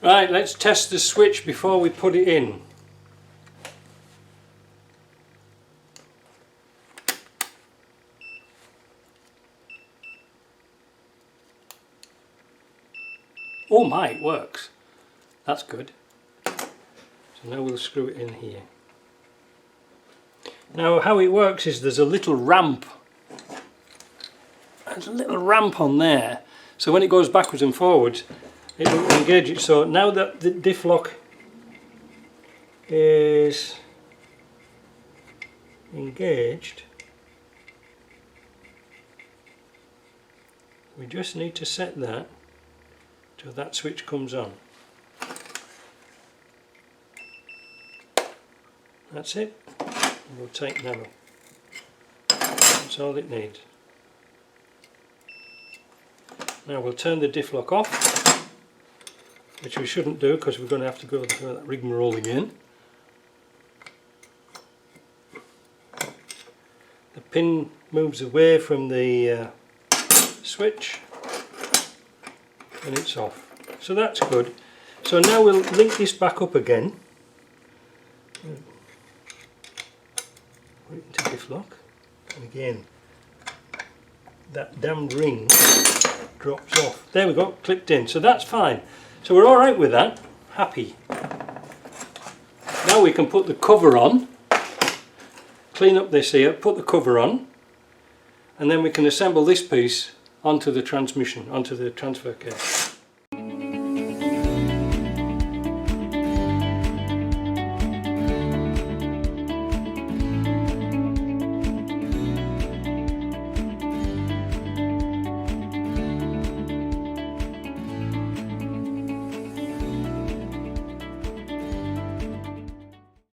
Right, let's test the switch before we put it in. Oh my, it works. That's good. So now we'll screw it in here. Now how it works is there's a little ramp. There's a little ramp on there. So when it goes backwards and forwards, it will engage it. So now that the diff lock is engaged, we just need to set that till that switch comes on. That's it. We'll take nano. That's all it needs. Now we'll turn the diff lock off, which we shouldn't do because we're going to have to go through that rigmarole again. The pin moves away from the switch and it's off. So that's good. So now we'll link this back up again. Put it into diff lock, and again that damned ring drops off. There we go, clipped in. So that's fine. So we're alright with that. Happy. Now we can put the cover on, clean up this here, put the cover on, and then we can assemble this piece onto the transmission, onto the transfer case.